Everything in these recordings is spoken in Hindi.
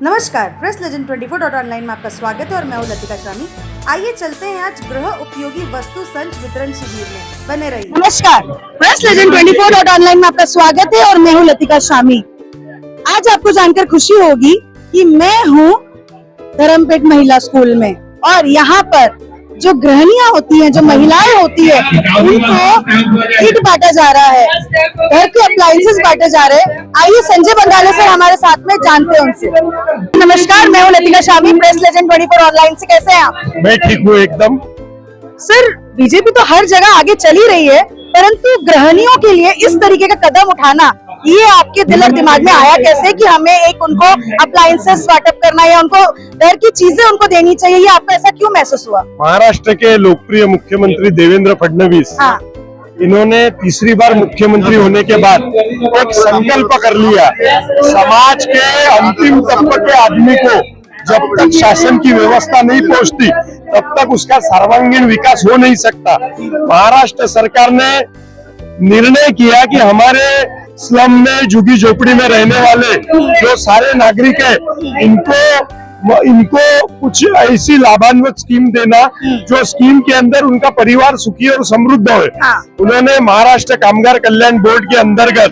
नमस्कार, प्रेस लेजेंड 24.online में आपका स्वागत है और मैं हूं लतिका शामी। आइए चलते हैं आज गृह उपयोगी वस्तु संच वितरण शिविर में, बने रहिए। नमस्कार, प्रेस लेजेंड 24.online में आपका स्वागत है और मैं हूं लतिका शामी। आज आपको जानकर खुशी होगी कि मैं हूं धर्मपेट महिला स्कूल में और यहाँ पर जो गृहिणियां होती हैं, जो महिलाएं होती है, उनको किट बांटा जा रहा है, घर के अप्लायंसेस बांटे जा रहे हैं। आइए संजय बंगाले सर हमारे साथ में जानते हैं उनसे। नमस्कार, मैं हूं Latika Shami, press legend 24.online से। कैसे हैं आप? मैं ठीक हूँ एकदम। सर, बीजेपी तो हर जगह आगे चली रही है, परंतु गृहिणियों के लिए इस तरीके का कदम उठाना, ये आपके दिल और दिमाग में आया कैसे कि हमें एक उनको अप्लायंसेस वाटअप करना या उनको घर की चीजें उनको देनी चाहिए, ये आपको ऐसा क्यों महसूस हुआ? महाराष्ट्र के लोकप्रिय मुख्यमंत्री देवेंद्र फडणवीस, हाँ, इन्होंने तीसरी बार मुख्यमंत्री होने के बाद एक संकल्प कर लिया, समाज के अंतिम तबके के आदमी को जब तक शासन की व्यवस्था नहीं पहुंचती तब तक उसका सर्वांगीण विकास हो नहीं सकता। महाराष्ट्र सरकार ने निर्णय किया कि हमारे स्लम में, झुग्गी झोपड़ी में रहने वाले जो सारे नागरिक हैं, इनको कुछ ऐसी लाभान्वित स्कीम देना जो स्कीम के अंदर उनका परिवार सुखी और समृद्ध हो। उन्होंने महाराष्ट्र कामगार कल्याण बोर्ड के अंतर्गत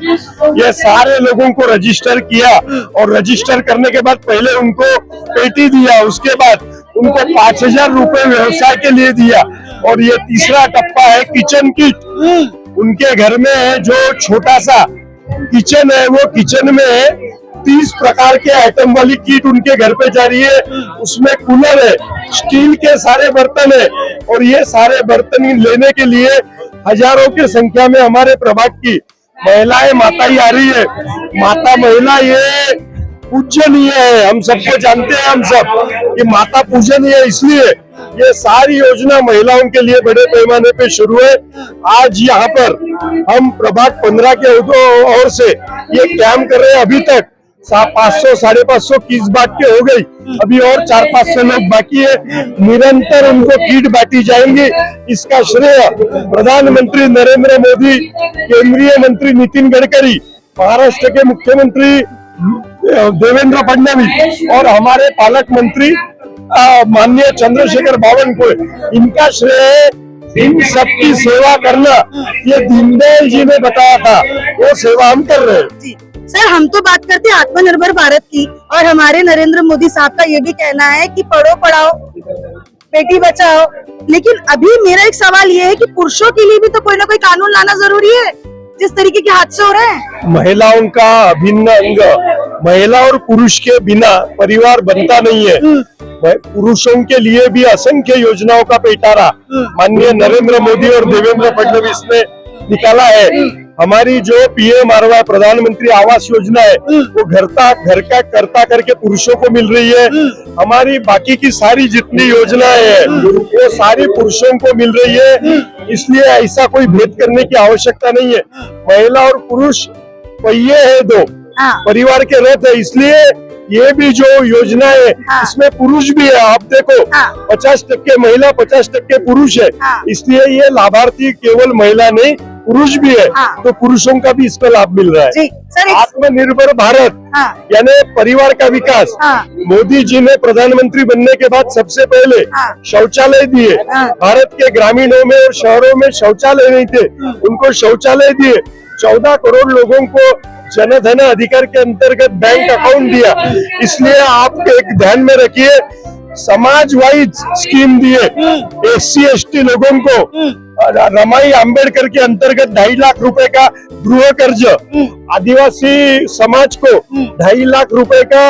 ये सारे लोगों को रजिस्टर किया और रजिस्टर करने के बाद पहले उनको पेटी दिया, उसके बाद उनको 5,000 रुपए व्यवसाय के लिए दिया और ये तीसरा टप्पा है किचन किट। उनके घर में जो छोटा सा किचन है, वो किचन में 30 प्रकार के आइटम वाली किट उनके घर पे जा रही है। उसमें कूलर है, स्टील के सारे बर्तन है और ये सारे बर्तन लेने के लिए हजारों की संख्या में हमारे प्रभाग की महिलाएं, माताएं आ रही है। माता महिला ये पूजनीय है, हम सबको जानते हैं, हम सब कि माता पूजनीय है, इसलिए ये सारी योजना महिलाओं के लिए बड़े पैमाने पे शुरू है। आज यहाँ पर हम प्रभाग 15 के ओर से ये कैंप कर रहे हैं। अभी तक 500 550 किस बात के हो गई, अभी और 400-500 लोग बाकी है। निरंतर उनको किट बांटी जाएंगी। इसका श्रेय प्रधानमंत्री नरेंद्र मोदी, केंद्रीय मंत्री नितिन गडकरी, महाराष्ट्र के मुख्यमंत्री देवेंद्र फडणवीस और हमारे पालक मंत्री माननीय चंद्रशेखर बावनकुळे, इनका श्रेय। इन सबकी सेवा करना ये दीनदयाल जी ने बताया था, वो सेवा हम कर रहे हैं। सर, हम तो बात करते हैं आत्मनिर्भर भारत की और हमारे नरेंद्र मोदी साहब का ये भी कहना है कि पढ़ो पढ़ाओ बेटी बचाओ, लेकिन अभी मेरा एक सवाल ये है कि पुरुषों के लिए भी तो कोई ना कोई कानून लाना जरूरी है, जिस तरीके के हादसे हो रहे हैं। महिलाओं का अभिन्न अंग, महिला और पुरुष के बिना परिवार बनता नहीं है। पुरुषों के लिए भी असंख्य योजनाओं का पेटारा माननीय नरेंद्र मोदी और देवेंद्र फडणवीस ने निकाला है। हमारी जो PMRY प्रधानमंत्री आवास योजना है, वो घर का करता करके पुरुषों को मिल रही है। हमारी बाकी की सारी जितनी योजनाएं हैं वो सारी पुरुषों को मिल रही है, इसलिए ऐसा कोई भेद करने की आवश्यकता नहीं है। महिला और पुरुष पहिए है दो, परिवार के रथ है, इसलिए ये भी जो योजना है इसमें पुरुष भी है। आप देखो 50% महिला 50% पुरुष है, इसलिए ये लाभार्थी केवल महिला नहीं पुरुष भी है, तो पुरुषों का भी इसका लाभ मिल रहा है। आत्मनिर्भर भारत यानी परिवार का विकास। मोदी जी ने प्रधानमंत्री बनने के बाद सबसे पहले शौचालय दिए। भारत के ग्रामीणों में और शहरों में शौचालय नहीं थे, उनको शौचालय दिए। 14 करोड़ लोगों को जनधन अधिकार के अंतर्गत बैंक अकाउंट दिया। इसलिए आप एक ध्यान में रखिए, समाज वाइज स्कीम दिए। SC ST लोगों को रमाई अंबेडकर के अंतर्गत 2.5 लाख रुपए का गृह कर्ज, आदिवासी समाज को 2.5 लाख रुपए का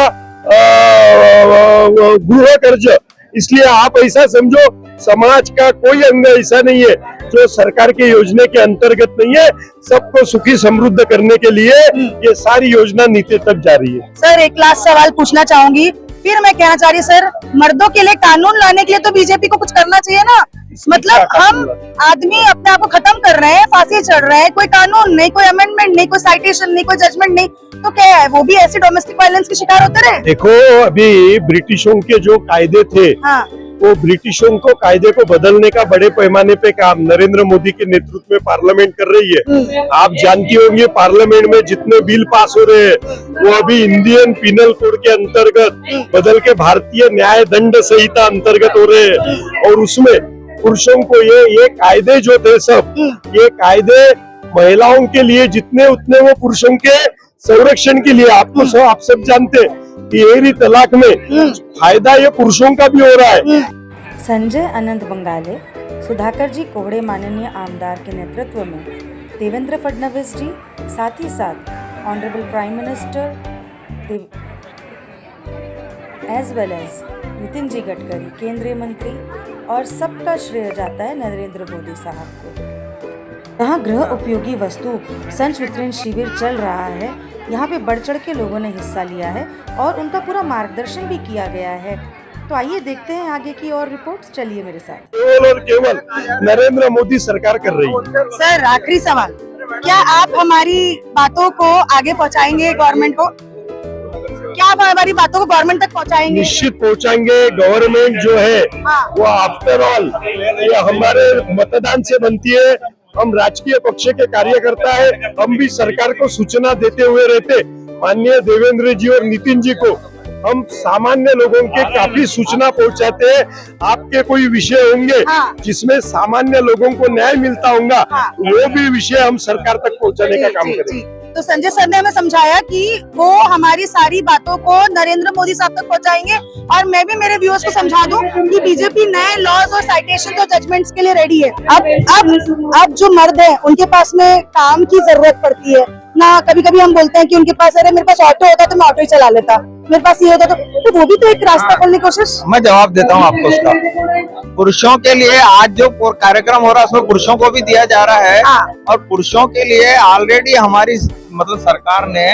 गृह कर्ज। इसलिए आप ऐसा समझो, समाज का कोई अंग ऐसा नहीं है जो सरकार के योजना के अंतर्गत नहीं है। सबको सुखी समृद्ध करने के लिए ये सारी योजना नीचे तक जा रही है। सर, एक लास्ट सवाल पूछना चाहूंगी, फिर मैं कहना चाह रही सर, मर्दों के लिए कानून लाने के लिए तो बीजेपी को कुछ करना चाहिए ना। मतलब हम आदमी अपने आप को खत्म कर रहे हैं, फांसी चढ़ रहे हैं, कोई कानून नहीं, कोई अमेंडमेंट नहीं, कोई साइटेशन नहीं, कोई जजमेंट नहीं, तो क्या है, वो भी ऐसे डोमेस्टिक वायलेंस के शिकार होते रहे। देखो, अभी ब्रिटिशों के जो कायदे थे वो ब्रिटिशों को कायदे को बदलने का बड़े पैमाने पे काम नरेंद्र मोदी के नेतृत्व में पार्लियामेंट कर रही है। आप जानती होंगी पार्लियामेंट में जितने बिल पास हो रहे हैं वो अभी इंडियन पिनल कोड के अंतर्गत बदल के भारतीय न्याय दंड संहिता अंतर्गत हो रहे हैं। और उसमें पुरुषों को ये कायदे जो थे सब ये कायदे महिलाओं के लिए जितने उतने वो पुरुषों के संरक्षण के लिए आप सब जानते हैं कि येरी तलाक में फायदा ये पुरुषों का भी हो रहा है। संजय अनंत बंगाले, सुधाकर जी कोहड़े माननीय आमदार के नेतृत्व में देवेंद्र फडणवीस जी, साथ ही साथ honourable prime minister as well as Nitin ji Gadkari केंद्रीय मंत्री, और सबका श्रेय जाता है नरेंद्र मोदी साहब को। यहाँ गृह उपयोगी वस्तु संच वितरण शिविर चल रहा है। यहाँ पे बढ़ चढ़ के लोगों ने हिस्सा लिया है और उनका पूरा मार्गदर्शन भी किया गया है। तो आइए देखते हैं आगे की और रिपोर्ट्स। चलिए मेरे साथ। केवल और केवल नरेंद्र मोदी सरकार कर रही है। सर आखिरी सवाल, क्या आप हमारी बातों को आगे पहुंचाएंगे गवर्नमेंट को? क्या आप हमारी बातों को गवर्नमेंट तक पहुंचाएंगे? निश्चित पहुंचाएंगे। गवर्नमेंट जो है वो आफ्टर ऑल ये हमारे मतदान से बनती है। हम राजकीय पक्ष के कार्यकर्ता है, हम भी सरकार को सूचना देते हुए रहते। माननीय देवेंद्र जी और नितिन जी को हम सामान्य लोगों के काफी सूचना पहुंचाते हैं। आपके कोई विषय होंगे जिसमें सामान्य लोगों को न्याय मिलता होगा वो भी विषय हम सरकार तक पहुंचाने का काम करेंगे। तो संजय सर ने हमें समझाया कि वो हमारी सारी बातों को नरेंद्र मोदी साहब तक पहुंचाएंगे, और मैं भी मेरे व्यूअर्स को समझा दूं कि बीजेपी नए लॉज और साइटेशन और जजमेंट्स के लिए रेडी है। अब जो मर्द हैं उनके पास में काम की जरूरत पड़ती है ना। कभी कभी हम बोलते हैं कि उनके पास अरे मेरे पास ऑटो होता तो मैं ऑटो ही चला लेता, मेरे पास ये होता तो वो भी तो एक रास्ता खोलने की कोशिश। मैं जवाब देता हूँ आपको उसका। पुरुषों के लिए आज जो कार्यक्रम हो रहा है उसमें पुरुषों को भी दिया जा रहा है, और पुरुषों के लिए ऑलरेडी हमारी मतलब सरकार ने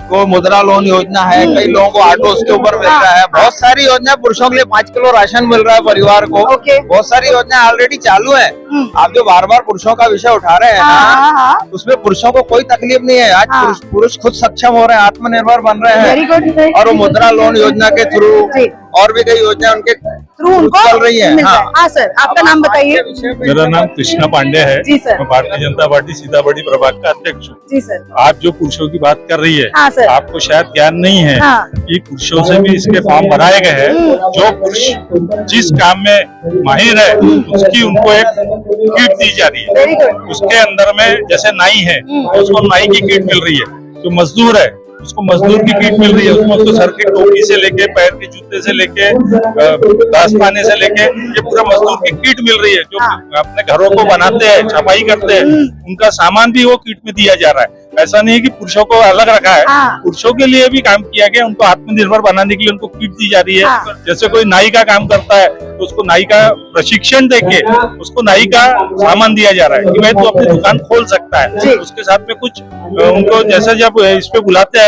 को मुद्रा लोन योजना है, कई लोगों को ऑटो उसके ऊपर मिल रहा है, बहुत सारी योजना पुरुषों के लिए 5 किलो राशन मिल रहा है परिवार को। बहुत सारी योजना ऑलरेडी चालू है। आप जो बार बार पुरुषों का विषय उठा रहे हैं ना, उसमें पुरुषों को कोई तकलीफ नहीं है। आज पुरुष खुद सक्षम हो रहे हैं, आत्मनिर्भर बन रहे हैं, और वो मुद्रा लोन योजना के थ्रू और भी कई योजना उनके थ्रू उनको चल रही है। हाँ सर, आपका नाम बताइए। मेरा नाम कृष्णा पांडे है। जी सर। मैं भारतीय जनता पार्टी सीतामढ़ी प्रभाग का अध्यक्ष हूँ। जी सर। आप जो पुरुषों की बात कर रही है, हाँ सर। आपको शायद ज्ञान नहीं है कि पुरुषों से भी इसके फॉर्म बनाए गए हैं। जो पुरुष जिस काम में माहिर है उसकी उनको एक किट दी जा रही है। उसके अंदर में जैसे नाई है तो उसको नाई की किट मिल रही है। जो मजदूर है उसको मजदूर की किट मिल रही है। उसमें उसको सर की टोपी से लेके पैर के जूते से लेके दास्ताने से लेके ये पूरा मजदूर की किट मिल रही है। जो अपने घरों को बनाते हैं, छपाई करते हैं, उनका सामान भी वो किट में दिया जा रहा है। ऐसा नहीं है कि पुरुषों को अलग रखा है, पुरुषों के लिए भी काम किया गया। उनको आत्मनिर्भर बनाने के लिए उनको किट दी जा रही है। जैसे कोई नाई का काम करता है तो उसको नाई का प्रशिक्षण देके उसको नाई का सामान दिया जा रहा है कि भाई तो अपनी दुकान खोल सकता है। उसके साथ में कुछ उनको जैसे जब इस पे बुलाते हैं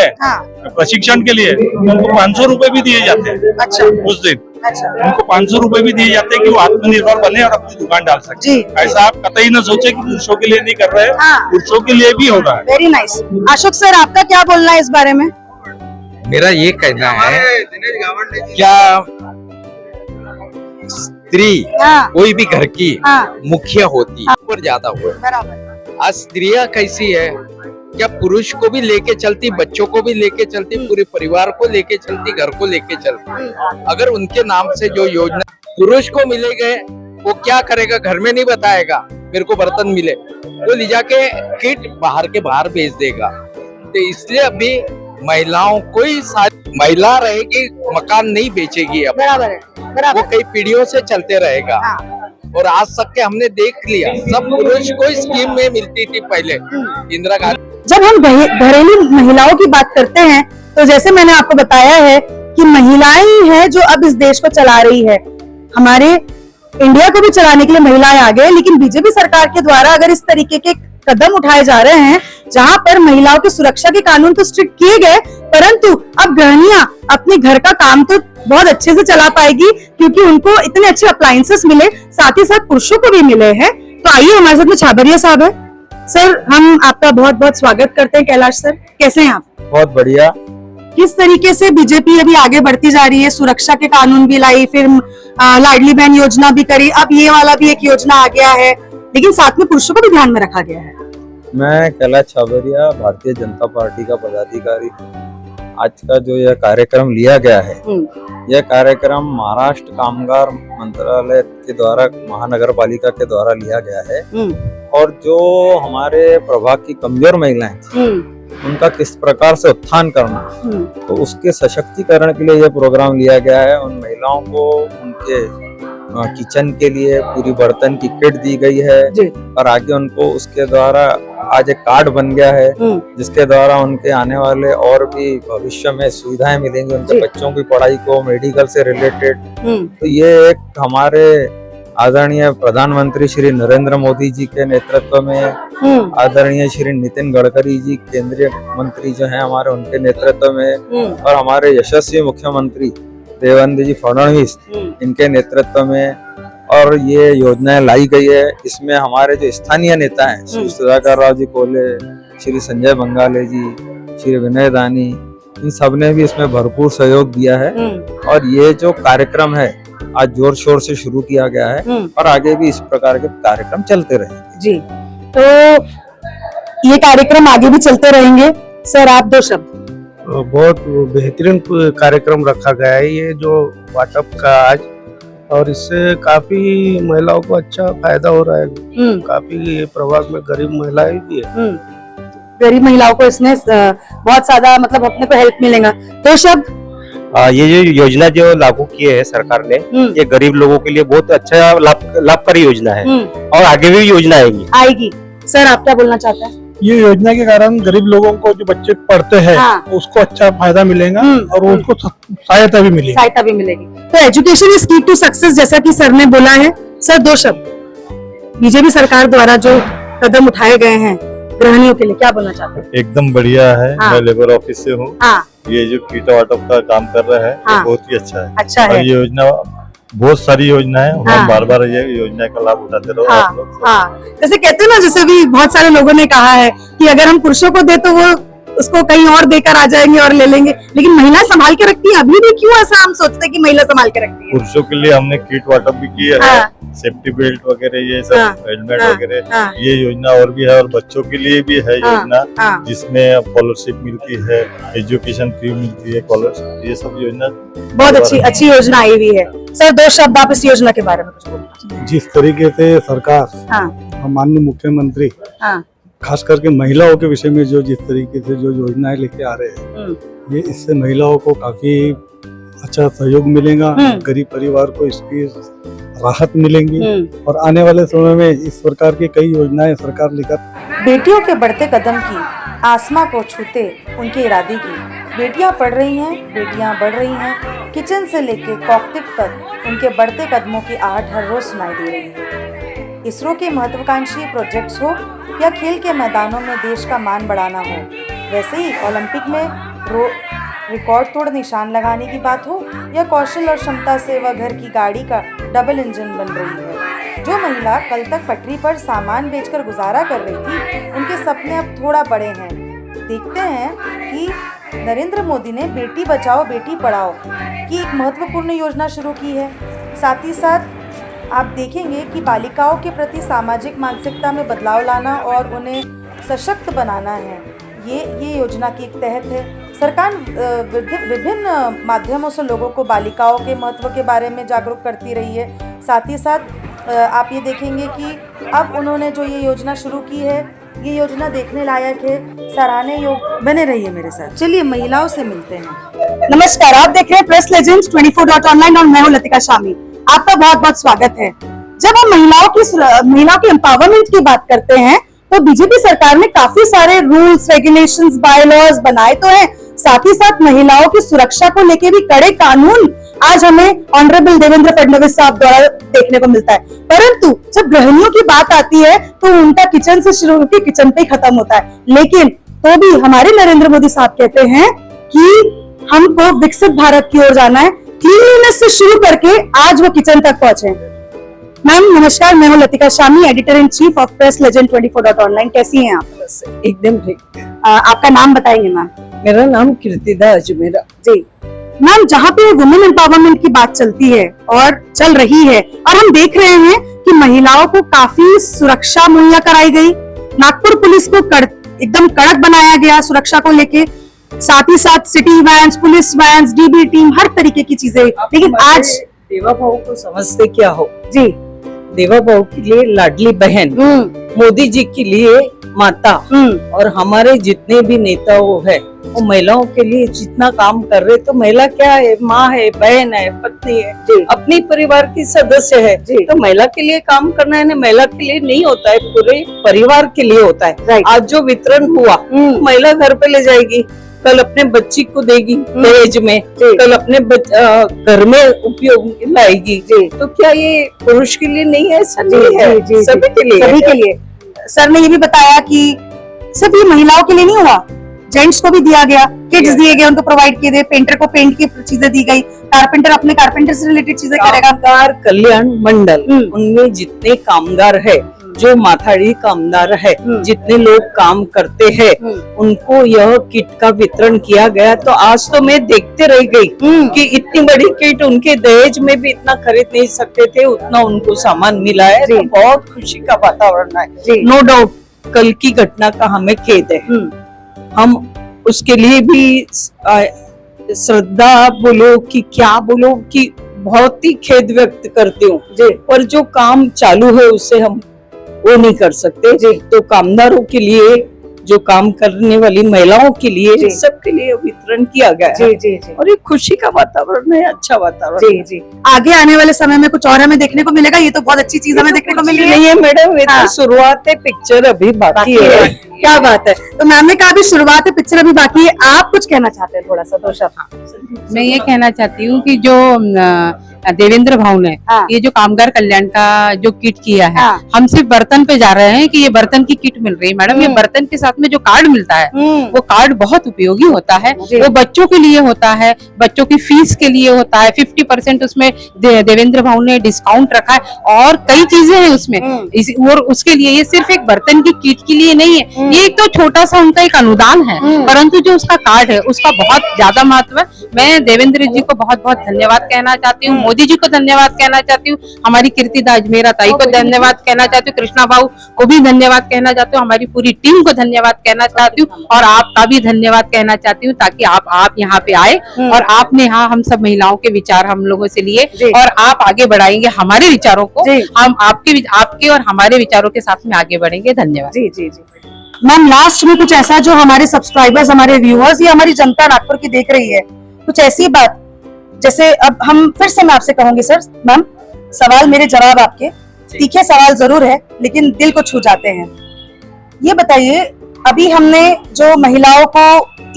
प्रशिक्षण के लिए उनको 500 रुपए भी दिए जाते हैं। अच्छा। उस दिन उनको 500 रुपए भी दिए जाते हैं कि वो आत्मनिर्भर बने और अपनी दुकान डाल सके। ऐसा आप कतई न सोचे कि पुरुषों के लिए नहीं कर रहे हैं, पुरुषों के लिए भी हो रहा है। Very nice. अशोक सर, आपका क्या बोलना है इस बारे में? मेरा ये कहना है, क्या स्त्री कोई भी घर की मुखिया होती पर ज्यादा हुआ। बराबर। आज स्त्रियां कैसी है, क्या पुरुष को भी लेके चलती, बच्चों को भी लेके चलती, पूरे परिवार को लेके चलती, घर को लेके चलती। अगर उनके नाम से जो योजना पुरुष को मिले गए वो क्या करेगा, घर में नहीं बताएगा मेरे को बर्तन मिले, वो ले जाके किट बाहर के बाहर भेज देगा। तो इसलिए अभी महिलाओं को ही महिला रहेगी, मकान नहीं बेचेगी। अब बराबर है, बराबर। वो कई पीढ़ियों से चलते रहेगा। और आज तक के हमने देख लिया, सब पुरुष को स्कीम में मिलती थी पहले इंदिरा गांधी। जब हम घरेलू महिलाओं की बात करते हैं तो जैसे मैंने आपको बताया है कि महिलाएं ही हैं जो अब इस देश को चला रही है। हमारे इंडिया को भी चलाने के लिए महिलाएं आ गए, लेकिन बीजेपी सरकार के द्वारा अगर इस तरीके के कदम उठाए जा रहे हैं जहां पर महिलाओं की सुरक्षा के कानून तो स्ट्रिक्ट किए गए, परंतु अब गृहिणियां अपने घर का काम तो बहुत अच्छे से चला पाएगी क्योंकि उनको इतने अच्छे अप्लायंसेस मिले, साथ ही साथ पुरुषों को भी मिले हैं। तो आइए, हमारे साथ में छाबरिया साहब है। सर, हम आपका बहुत बहुत स्वागत करते हैं। कैलाश सर, कैसे हैं आप? बहुत बढ़िया। किस तरीके से बीजेपी अभी आगे बढ़ती जा रही है, सुरक्षा के कानून भी लाई, फिर लाडली बहन योजना भी करी, अब ये वाला भी एक योजना आ गया है, लेकिन साथ में पुरुषों को भी ध्यान में रखा गया है। मैं कैलाश छाबरिया, भारतीय जनता पार्टी का पदाधिकारी हूँ। आज का जो यह कार्यक्रम लिया गया है, यह कार्यक्रम महाराष्ट्र कामगार मंत्रालय के द्वारा, महानगर पालिका के द्वारा लिया गया है। और जो हमारे प्रभाग की कमजोर महिलाएं थी, उनका किस प्रकार से उत्थान करना, तो उसके सशक्तिकरण के लिए यह प्रोग्राम लिया गया है। उन महिलाओं को उनके किचन के लिए पूरी बर्तन की किट दी गई है और आगे उनको उसके द्वारा आज एक कार्ड बन गया है, जिसके द्वारा उनके आने वाले और भी भविष्य में सुविधाएं मिलेंगी उनके बच्चों की पढ़ाई को, मेडिकल से रिलेटेड। तो ये एक हमारे आदरणीय प्रधानमंत्री श्री नरेंद्र मोदी जी के नेतृत्व में, आदरणीय श्री नितिन गडकरी जी केंद्रीय मंत्री जो हैं हमारे, उनके नेतृत्व में, और हमारे यशस्वी मुख्यमंत्री देवेंद्र जी फडणवीस इनके नेतृत्व में और ये योजनाएं लाई गई है। इसमें हमारे जो स्थानीय नेता हैं, श्री सुधाकर राव जी कोले, श्री संजय बंगाले जी, श्री विनय दानी, इन सब ने भी इसमें भरपूर सहयोग दिया है। और ये जो कार्यक्रम है आज जोर शोर से शुरू किया गया है और आगे भी इस प्रकार के कार्यक्रम चलते रहेंगे। जी, तो ये कार्यक्रम आगे भी चलते रहेंगे। सर, आप दो शब्द। बहुत बेहतरीन कार्यक्रम रखा गया है ये जो वाटअप का आज, और इससे काफी महिलाओं को अच्छा फायदा हो रहा है। काफी ये प्रभाग में गरीब महिलाएं भी है, गरीब महिलाओं को इसमें बहुत ज्यादा मतलब अपने को हेल्प मिलेगा। दो शब्द। ये जो योजना जो लागू किए है सरकार ने, ये गरीब लोगों के लिए बहुत अच्छा लाभकारी योजना है और आगे भी योजना आएगी। सर, आप क्या बोलना चाहते हैं? ये योजना के कारण गरीब लोगों को, जो बच्चे पढ़ते हैं, उसको अच्छा फायदा मिलेगा और उनको सहायता भी मिलेगी। तो एजुकेशन इज की टू सक्सेस, जैसा कि सर ने बोला है। सर, दो शब्द। बीजेपी सरकार द्वारा जो कदम उठाए गए हैं गृहिणियों के लिए, क्या बोलना चाहते हैं? एकदम बढ़िया है। मैं लेबर ऑफिस से हूँ। ये जो किट वाटअप का काम कर रहा है, ये बहुत ही अच्छा है। और ये योजना, बहुत सारी योजना है, हम बार बार ये योजना का लाभ उठाते रहो आप लोग। जैसे कहते हैं ना, जैसे भी बहुत सारे लोगों ने कहा है कि अगर हम पुरुषों को दे तो वो उसको कहीं और देकर आ जाएंगे और ले लेंगे, लेकिन महिला संभाल के रखती है। अभी भी क्यों ऐसा हम सोचते हैं कि महिला संभाल के रखती है? पुरुषों के लिए हमने किट वाटअप भी किया है, सेफ्टी बेल्ट वगैरह, ये सब हेलमेट वगैरह, ये योजना और भी है। और बच्चों के लिए भी है योजना, जिसमें स्कॉलरशिप मिलती है, एजुकेशन फ्री मिलती है, स्कॉलरशिप, ये सब योजना बहुत अच्छी योजना आई हुई है। सर, दो शब्द आप इस योजना के बारे में कुछ बोलना। जिस तरीके से सरकार, माननीय मुख्यमंत्री, खास करके महिलाओं के विषय में जिस तरीके से जो योजनाएं लेके आ रहे हैं, ये इससे महिलाओं को काफी अच्छा सहयोग मिलेगा, गरीब परिवार को इसकी राहत मिलेंगी और आने वाले समय में इस प्रकार की कई योजनाएं सरकार लेकर। बेटियों के बढ़ते कदम की, आसमां को छूते उनके इरादे की। बेटियां पढ़ रही हैं, बेटियां बढ़ रही हैं। किचन से लेके कॉकपिट तक उनके बढ़ते कदमों की आहट हर रोज सुनाई दे रही है। इसरो के महत्वाकांक्षी प्रोजेक्ट्स हो या खेल के मैदानों में देश का मान बढ़ाना हो, वैसे ही ओलंपिक में रिकॉर्ड तोड़ निशान लगाने की बात हो या कौशल और क्षमता से वह घर की गाड़ी का डबल इंजन बन रही है। जो महिला कल तक पटरी पर सामान बेचकर गुजारा कर रही थी, उनके सपने अब थोड़ा बड़े हैं। देखते हैं कि नरेंद्र मोदी ने बेटी बचाओ बेटी पढ़ाओ की एक महत्वपूर्ण योजना शुरू की है। साथ ही साथ आप देखेंगे कि बालिकाओं के प्रति सामाजिक मानसिकता में बदलाव लाना और उन्हें सशक्त बनाना है, ये योजना की एक तहत है। सरकार विभिन्न माध्यमों से लोगों को बालिकाओं के महत्व के बारे में जागरूक करती रही है। साथ ही साथ आप ये देखेंगे कि अब उन्होंने जो ये योजना शुरू की है, ये योजना देखने लायक है, सराहनीय योग। बने रहिए मेरे साथ। चलिए महिलाओं से मिलते हैं। नमस्कार, आप देख रहे हैं प्रेस लेजेंड्स 24.online और मैं हूं लतिका शामी। आपका बहुत बहुत स्वागत है। जब हम महिलाओं के एम्पावरमेंट की बात करते हैं तो बीजेपी सरकार ने काफी सारे रूल्स, रेगुलेशंस, बायलॉज बनाए तो हैं, साथ ही साथ महिलाओं की सुरक्षा को लेके भी कड़े कानून आज हमें ऑनरेबल देवेंद्र फडणवीस साहब द्वारा देखने को मिलता है। परंतु जब गृहिणियों की बात आती है तो उनका किचन से शुरू होकर किचन पे ही खत्म होता है। लेकिन तो भी हमारे नरेंद्र मोदी साहब कहते हैं कि हमको विकसित भारत की ओर जाना है, क्लीनलीनेस से शुरू करके आज वो किचन तक पहुंचे। मैम नमस्कार, मैं हूं Latika Shami, editor in chief of press legend 24.online। कैसी हैं आप? एकदम ठीक। आपका नाम बताएंगे मैम? मेरा नाम कीर्तिदा अजमेरा। जी मैम, जहाँ पे वुमेन एम्पावरमेंट की बात चलती है और चल रही है और हम देख रहे हैं कि महिलाओं को काफी सुरक्षा मुहैया कराई गई, नागपुर पुलिस को एकदम कड़क बनाया गया सुरक्षा को लेके, साथ ही साथ city vans, police vans, DB team, हर तरीके की चीजें। लेकिन आज देवा भाव को समझते क्या हो जी, देवा भाव के लिए लाडली बहन, मोदी जी के लिए माता, और हमारे जितने भी नेता वो है वो महिलाओं के लिए जितना काम कर रहे, तो महिला क्या है, माँ है, बहन है, पत्नी है, अपने परिवार की सदस्य है। तो महिला के लिए काम करना है ना, महिला के लिए नहीं होता है, पूरे परिवार के लिए होता है। आज जो वितरण हुआ, महिला घर पे ले जाएगी, कल अपने बच्ची को देगी दहेज में, कल अपने घर में उपयोग लाएगी। तो क्या ये पुरुष के लिए नहीं है? ऐसा नहीं है, सभी के लिए, सभी के लिए। सर ने ये भी बताया कि सिर्फ ये महिलाओं के लिए नहीं हुआ, जेंट्स को भी दिया गया, किट्स दिए गए, उनको प्रोवाइड किए गए, पेंटर को पेंट की चीजें दी गई, कारपेंटर अपने कारपेंटर से रिलेटेड चीजें करेगा। कामगार कल्याण मंडल, उनमें जितने कामगार है, जो माथाड़ी कामगार है, जितने लोग काम करते हैं, उनको यह किट का वितरण किया गया। तो आज तो मैं देखते रह गई कि इतनी बड़ी किट उनके दहेज में भी इतना खरीद नहीं सकते थे, उतना उनको सामान मिला है। तो बहुत खुशी का वातावरण है। नो डाउट कल की घटना का हमें खेद है, हम उसके लिए भी श्रद्धा बोलो कि क्या बोलो कि बहुत ही खेद व्यक्त करती हूँ, पर जो काम चालू है उससे हम वो नहीं कर सकते। तो कामदारों के लिए, जो काम करने वाली महिलाओं के लिए, सबके लिए वितरण किया गया है। और ये खुशी का वातावरण है, अच्छा वातावरण। जी। आगे आने वाले समय में कुछ और हमें देखने को मिलेगा? ये तो बहुत अच्छी चीज हमें देखने को मिली नहीं है मैडम, ये तो शुरुआत है, पिक्चर अभी बाकी है। क्या बात है। तो मैम ने कहा अभी शुरुआत है, पिक्चर अभी बाकी है। आप कुछ कहना चाहते हैं थोड़ा सा? दो शब्द। मैं ये कहना चाहती हूँ कि जो देवेंद्र भाव ने ये जो कामगार कल्याण का जो किट किया है, हम सिर्फ बर्तन पे जा रहे हैं कि ये बर्तन की किट मिल रही है मैडम। ये बर्तन के साथ में जो कार्ड मिलता है वो कार्ड बहुत उपयोगी होता है। वो बच्चों के लिए होता है, बच्चों की फीस के लिए होता है। 50% उसमें देवेंद्र भाव ने डिस्काउंट रखा है और कई चीजें हैं उसमें। और उसके लिए ये सिर्फ एक बर्तन की किट के लिए नहीं है, ये एक तो छोटा सा उनका एक अनुदान है, परंतु जो उसका कार्ड है उसका बहुत ज्यादा महत्व है। मैं देवेंद्र जी को बहुत बहुत धन्यवाद कहना चाहती हूँ, मोदी जी को धन्यवाद कहना चाहती हूँ, हमारी कीर्तिदा अजमेरा ताई को धन्यवाद कहना चाहती हूँ, कृष्णा भाऊ को भी धन्यवाद कहना चाहती हूँ, हमारी पूरी टीम को धन्यवाद कहना चाहती हूँ और आपका भी धन्यवाद कहना चाहती हूँ, ताकि आप यहाँ पे आए और आपने यहाँ हम सब महिलाओं के विचार हम लोगों से लिए और आप आगे बढ़ाएंगे हमारे विचारों को। हम आपके और हमारे विचारों के साथ में आगे बढ़ेंगे। धन्यवाद। जी। मैम लास्ट में कुछ ऐसा जो हमारे सब्सक्राइबर्स, हमारे व्यूअर्स या हमारी जनता नागपुर की देख रही है, कुछ ऐसी बात, जैसे अब हम फिर से मैं आपसे कहूंगी सर, मैम सवाल मेरे जवाब आपके, तीखे सवाल जरूर है लेकिन दिल को छू जाते हैं। ये बताइए, अभी हमने जो महिलाओं को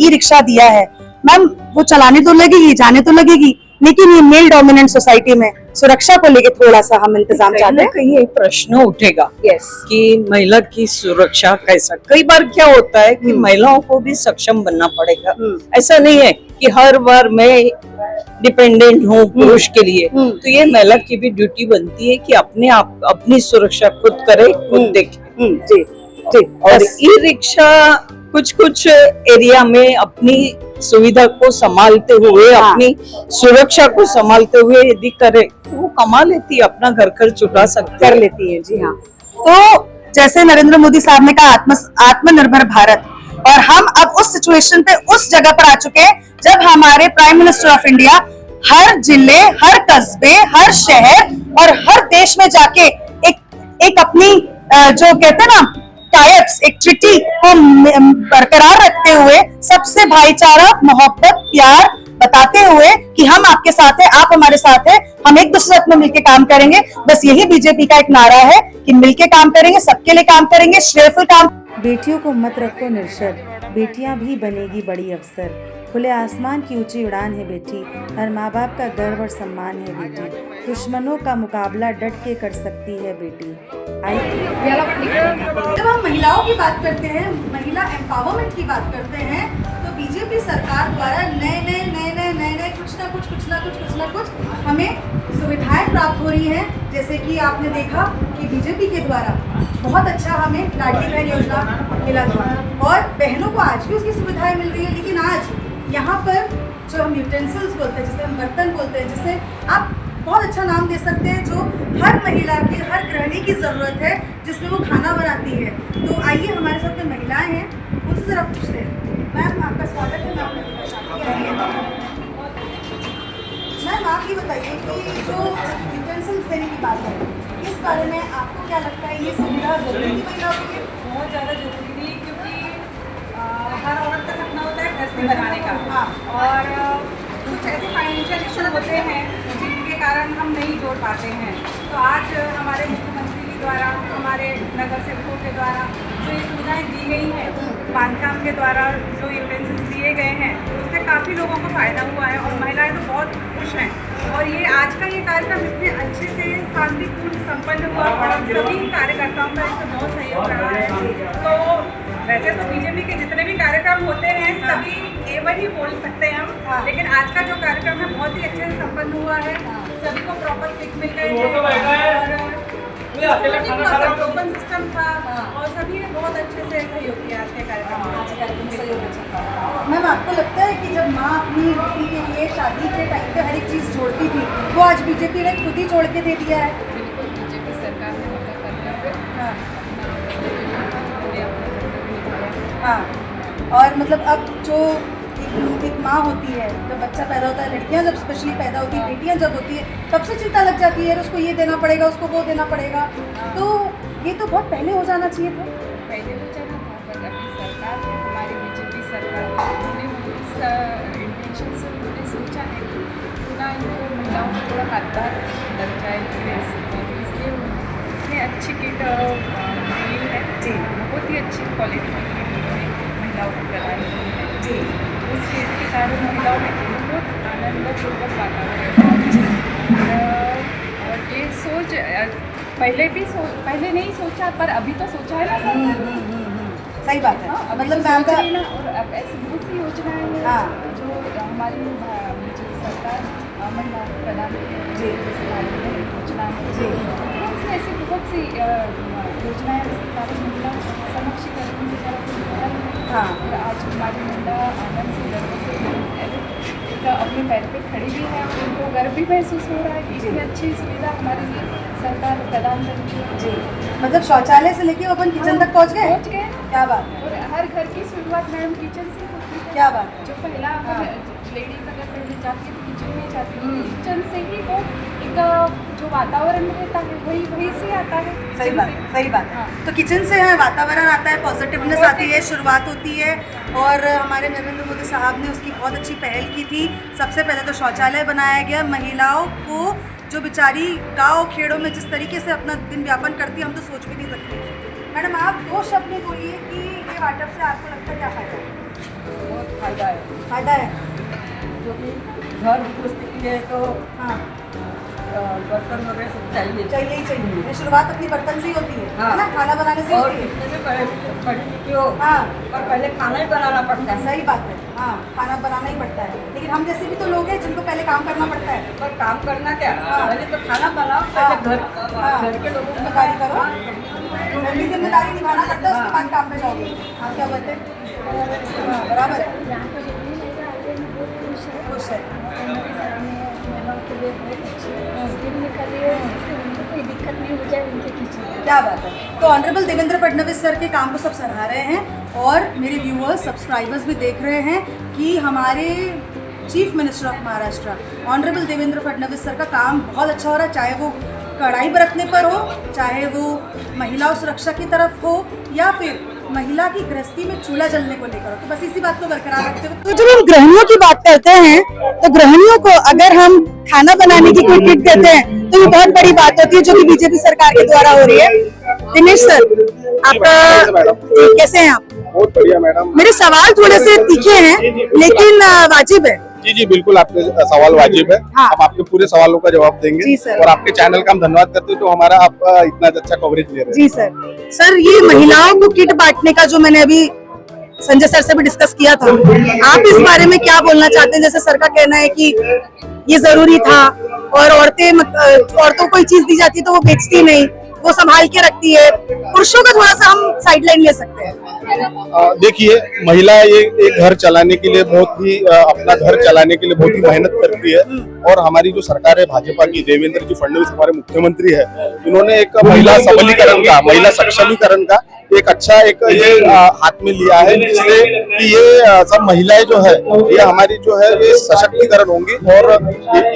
ई रिक्शा दिया है, मैम वो चलाने तो लगेगी, जाने तो लगेगी, लेकिन ये मेल डोमिनेंट सोसाइटी में सुरक्षा को लेके थोड़ा सा हम इंतजाम चाहते हैं। कहीं एक प्रश्न उठेगा कि महिला की सुरक्षा कैसा। कई बार क्या होता है कि महिलाओं को भी सक्षम बनना पड़ेगा। ऐसा नहीं है कि हर बार मैं डिपेंडेंट हूँ पुरुष के लिए। तो ये महिला की भी ड्यूटी बनती है कि अपने आप अपनी सुरक्षा खुद करे, खुद देखे। जी। और ई रिक्शा कुछ एरिया में अपनी सुविधा को संभालते हुए, अपनी सुरक्षा को संभालते हुए यदि करे तो वो कमा लेती है, अपना घर खर्च उठा सकती कर लेती है। जी हाँ। तो जैसे नरेंद्र मोदी साहब ने कहा आत्मनिर्भर भारत, और हम अब उस सिचुएशन पे, उस जगह पर आ चुके हैं जब हमारे प्राइम मिनिस्टर ऑफ इंडिया हर जिले, हर कस्बे, हर शहर और हर देश में जाके एक अपनी जो कहते हैं ना टाइप्स, एक चिट्ठी को बरकरार रखते हुए, सबसे भाईचारा, मोहब्बत, प्यार बताते हुए कि हम आपके साथ हैं, आप हमारे साथ हैं, हम एक दूसरे में मिलकर काम करेंगे। बस यही बीजेपी का एक नारा है कि मिलके काम करेंगे, सबके लिए काम करेंगे, श्रेयफुल काम। बेटियों को मत रखो निरक्षर, बेटियां भी बनेगी बड़ी अफसर। खुले आसमान की ऊंची उड़ान है बेटी, हर माँ बाप का गर्व और सम्मान है बेटी। दुश्मनों का मुकाबला डट के कर सकती है बेटी। जब हम महिलाओं की बात करते हैं, महिला एम्पावरमेंट की बात करते हैं, तो बीजेपी सरकार द्वारा नए कुछ हमें सुविधाएं प्राप्त हो रही हैं। जैसे कि आपने देखा कि बीजेपी के द्वारा बहुत अच्छा हमें लाडली बहन योजना मिला था और बहनों को आज भी उसकी सुविधाएं मिल रही है। लेकिन आज यहाँ पर जो हम यूटेंसिल्स बोलते हैं, जिसे हम बर्तन बोलते हैं, जिसे आप बहुत अच्छा नाम दे सकते हैं, जो हर महिला की, हर गृहिणी की ज़रूरत है, जिसमें वो खाना बनाती है। तो आइए, हमारे साथ में महिलाएं हैं, उनसे ज़रा पूछते हैं। मैम, आपका स्वागत है। मैम, आप ये बताइए कि जो यूटेंसिल्स देने की बात है, इस बारे में आपको क्या लगता है, ये सुविधा ज़रूरी थी महिलाओं के लिए? बहुत ज़्यादा जरूरी थी, क्योंकि हर औरत का सपना होता है गृहस्थी बनाने का। हाँ। और कुछ ऐसे फाइनेंशियल इशू होते हैं जिनके कारण हम नहीं जोड़ पाते हैं। तो आज हमारे मुख्यमंत्री के द्वारा, हमारे नगर सेवकों के द्वारा जो ये सुविधाएँ दी गई हैं, बांधकाम के द्वारा जो यूटेंसिल्स दिए गए हैं, उससे काफ़ी लोगों को फ़ायदा हुआ है और महिलाएं तो बहुत खुश हैं। और ये आज का ये कार्यक्रम इतने अच्छे से शांतिपूर्ण संपन्न हुआ और सभी कार्यकर्ताओं का इसमें बहुत सहयोग रहा है। तो वैसे तो बीजेपी के जितने भी कार्यक्रम होते हैं सभी A1 ही बोल सकते हैं हम, लेकिन आज का जो कार्यक्रम है बहुत ही अच्छे से संपन्न हुआ है। सभी को प्रॉपर सिक मिल गए हैं और ओपन सिस्टम था और सभी ने बहुत अच्छे से सहयोग किया आज के कार्यक्रम में। आज कार्यक्रम में सहयोग अच्छा था। मैम, आपको लगता है कि जब माँ अपनी बेटी के लिए शादी के टाइम पे हर एक चीज़ जोड़ती थी, वो आज बीजेपी ने खुद ही जोड़ के दे दिया है? बिल्कुल, बीजेपी सरकार ने हाँ, और मतलब अब जो एक माँ होती है, जब बच्चा पैदा होता है, लड़कियाँ जब स्पेशली पैदा होती है, बेटियाँ जब होती है, तब से चिंता लग जाती है, उसको ये देना पड़ेगा, उसको वो देना पड़ेगा। तो ये तो बहुत पहले हो जाना चाहिए था। पहले हो जाना था, पर अभी सरकार है, हमारी बीजेपी सरकार, उन्होंने इस इंटेंशन से उन्होंने सोचा है कि पूरा इनको महिलाओं को थोड़ा हाथदार लग जाए, इसलिए उन्होंने अच्छी किट दी है जी, बहुत ही अच्छी क्वालिटी की किट महिलाओं को प्रदान की है जी। उस किट के कारण महिलाओं में बहुत आनंदपूर्वक वातावरण और ये सोच पहले नहीं सोचा, पर अभी तो सोचा है ना सर। सही बात है। हाँ, मतलब मैम का और अब ऐसी बहुत सी योजनाएं हैं जो हमारी बीजेपी सरकार महिलाओं को प्रदान की है जी, जैसे लाडली योजना है जी, ऐसी बहुत सी योजनाएं सरकार महिला सशक्तिकरण की तरफ। हाँ, और आज हमारी महिला आनंद से गर्व से एक अपने पैर पे खड़ी भी है और उनको गर्व भी महसूस हो रहा है कि इतनी अच्छी सुविधा हमारे लिए सरकार प्रदान करती है जी। मतलब शौचालय से लेके अपन किचन तक पहुंच गए। क्या बात है। और हर घर की शुरुआत मैडम किचन से होती है। क्या बात है। जो पहला लेडीज अगर पहले जाती है तो किचन में जाती है, किचन से ही वो एक जो वातावरण रहता है वही से आता है। सही बात है। तो किचन से है वातावरण आता है, पॉजिटिवनेस आती है, शुरुआत होती है। और हमारे नरेंद्र मोदी साहब ने उसकी बहुत अच्छी पहल की थी। सबसे पहले तो शौचालय बनाया गया। महिलाओं को जो बेचारी गाँव खेड़ों में जिस तरीके से अपना दिन व्यापन करती है, हम तो सोच भी नहीं सकते। मैडम, आप 2 शब्द में बोलिए कि ये वाटअप से आपको लगता है क्या फ़ायदा है? बहुत फायदा है, जो कि घर गृहस्थी के लिए तो हाँ बर्तन वगैरह सब चाहिए ही चाहिए। शुरुआत अपनी बर्तन से ही होती है, हाँ। है ना? खाना बनाने से और होती है। कितने भी पढ़ी लिखी हो, हाँ, पर पहले खाना ही बनाना पड़ता है। सही बात है। हाँ, खाना बनाना ही पड़ता है, लेकिन हम जैसे भी तो लोग हैं जिनको पहले काम करना पड़ता है। पर काम करना क्या, हाँ। पहले तो खाना बनाओ, हाँ। पहले घर के लोगों को जिम्मेदारी करो, घर की जिम्मेदारी निभाना पड़ता है, उसके बाद काम पे जाओगे। आप क्या बोलते हैं? हाँ, बराबर है। खुश है। क्या बात है। तो ऑनरेबल देवेंद्र फडणवीस सर के काम को सब सराह रहे हैं और मेरे व्यूअर्स, सब्सक्राइबर्स भी देख रहे हैं कि हमारे chief minister of Maharashtra honourable Devendra Fadnavis sir का काम बहुत अच्छा हो रहा है, चाहे वो कड़ाई बरतने पर हो, चाहे वो महिलाओं सुरक्षा की तरफ हो, या फिर महिला की गृहस्थी में चूल्हा जलने को लेकर हो। तो बस इसी बात को बरकरार रखते हुए, तो जब हम गृहिणियों की बात करते हैं तो गृहिणियों को अगर हम खाना बनाने की कोई किट देते हैं तो ये बहुत बड़ी बात होती है, जो कि बीजेपी सरकार के द्वारा हो रही है। दिनेश सर, आपका कैसे हैं आप? बहुत बढ़िया मैडम। मेरे सवाल थोड़े से तीखे हैं लेकिन वाजिब है। जी जी बिल्कुल, आपके सवाल वाजिब है। हाँ। हम आपके पूरे सवालों का जवाब जी देंगे सर। और आपके चैनल का हम धन्यवाद करते हैं जो हमारा आप इतना अच्छा कवरेज ले रहे हैं। जी सर। सर, ये महिलाओं को किट बांटने का जो मैंने अभी संजय सर से भी डिस्कस किया था, आप इस बारे में क्या बोलना चाहते हैं? जैसे सर का कहना है कि ये जरूरी था और औरतों को कोई चीज दी जाती है तो वो बेचती नहीं, वो संभाल के रखती है। पुरुषों का थोड़ा सा हम साइडलाइन ले सकते हैं। देखिए, महिला ये एक घर चलाने के लिए बहुत ही अपना घर चलाने के लिए बहुत ही मेहनत करती है। और हमारी जो सरकार है भाजपा की, देवेंद्र जी फडणवीस हमारे मुख्यमंत्री है, इन्होंने एक महिला सबलीकरण का, महिला सक्षमीकरण का एक अच्छा ये हाथ में लिया है, जिससे कि ये सब महिलाएं जो है ये हमारी जो है ये सशक्तिकरण होंगी। और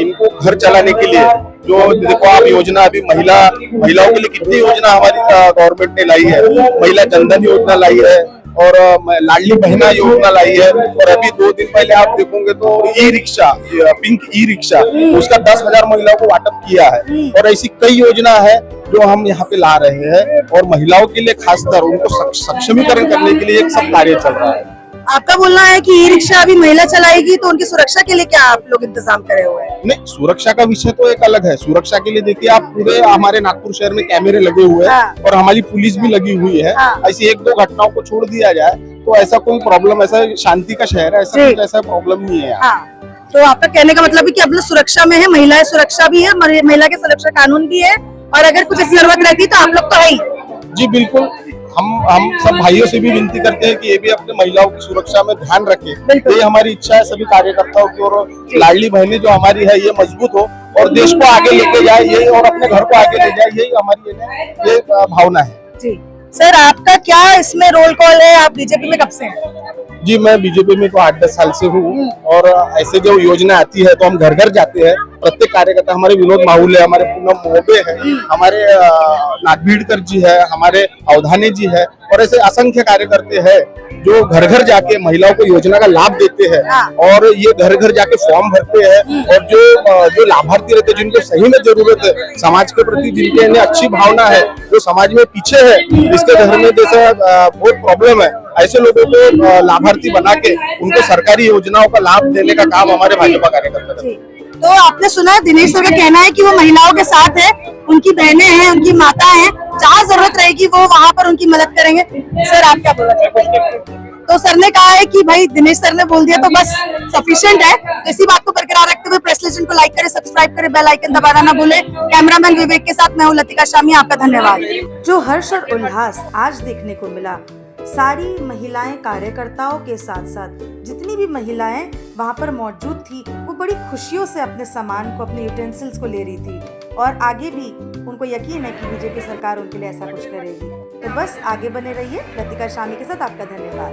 इनको घर चलाने के लिए जो देखो आप योजना अभी महिलाओं के लिए कितनी योजना हमारी गवर्नमेंट ने लाई है। महिला जनधन योजना लाई है और लाडली बहना योजना लाई है। और अभी 2 दिन पहले आप देखोगे तो e rickshaw, pink e rickshaw, उसका 10,000 महिलाओं को वाटप किया है। और ऐसी कई योजना है जो हम यहाँ पे ला रहे हैं। और महिलाओं के लिए खासकर उनको सक्षमीकरण करने के लिए एक सब कार्य चल रहा है। आपका बोलना है कि ई रिक्शा अभी महिला चलाएगी तो उनकी सुरक्षा के लिए क्या आप लोग इंतजाम करे हुए हैं? नहीं, सुरक्षा का विषय तो एक अलग है। सुरक्षा के लिए देखिए आप पूरे हमारे नागपुर शहर में कैमरे लगे हुए हैं। हाँ। और हमारी पुलिस भी लगी हुई है। हाँ। ऐसी 1-2 घटनाओं को छोड़ दिया जाए तो ऐसा कोई प्रॉब्लम, ऐसा शांति का शहर है, ऐसा कुछ ऐसा प्रॉब्लम नहीं है। हाँ। तो आपका कहने का मतलब है कि अब लोग सुरक्षा में है, महिलाएं सुरक्षा भी है, महिला के सुरक्षा कानून भी है, और अगर कुछ ऐसी जरूरत रहती है तो आप लोग तो है ही। जी बिल्कुल, हम सब भाइयों से भी विनती करते हैं कि ये भी अपने महिलाओं की सुरक्षा में ध्यान रखें। ये हमारी इच्छा है सभी कार्यकर्ताओं की। और लाडली बहनें जो हमारी है ये मजबूत हो और देश को आगे लेके जाए, यही, और अपने घर को आगे ले जाए, यही हमारी ये भावना है। जी सर, आपका क्या इसमें रोल कॉल है? आप बीजेपी में कब से हैं? जी, मैं बीजेपी में तो 8-10 साल से हूँ। और ऐसे जो योजना आती है तो हम घर घर जाते हैं। प्रत्येक कार्यकर्ता, हमारे विनोद माहुल है, हमारे पूनम मोहबे है, हमारे नागभीड़कर जी है, हमारे अवधाने जी है, और ऐसे असंख्य कार्यकर्ता है जो घर घर जाके महिलाओं को योजना का लाभ देते हैं। और ये घर घर जाके फॉर्म भरते हैं। और जो लाभार्थी रहते हैं, जिनको सही में जरूरत है, समाज के प्रति जिनके इन्हें अच्छी भावना है, जो समाज में पीछे है, जिसके घर में जैसे बहुत प्रॉब्लम है, ऐसे लोगों को लाभार्थी बना के उनको सरकारी योजनाओं का लाभ देने का काम हमारे भाजपा कार्यकर्ता करते हैं। तो आपने सुना है दिनेश सर का कहना है कि वो महिलाओं के साथ है, उनकी बहनें हैं, उनकी माता हैं, जहाँ जरूरत रहेगी वो वहाँ पर उनकी मदद करेंगे। सर आप क्या बोलना चाहते हैं? तो सर ने कहा है कि भाई दिनेश सर ने बोल दिया तो बस सफिशिएंट है। तो इसी बात को बरकरार रखते हुए प्रेस लेजेंड को लाइक करें, सब्सक्राइब करें, बेल आइकन दबाना ना भूले। कैमरामैन विवेक के साथ मैं हूँ लतिका शामी, आपका धन्यवाद। जो हर्ष और उल्लास आज देखने को मिला, सारी महिलाएं कार्यकर्ताओं के साथ साथ जितनी भी महिलाएं वहां पर मौजूद थी, वो बड़ी खुशियों से अपने सामान को, अपने यूटेंसिल्स को ले रही थी। और आगे भी उनको यकीन है कि बीजेपी सरकार उनके लिए ऐसा कुछ करेगी। तो बस आगे बने रहिए। लतिका शामी के साथ आपका धन्यवाद।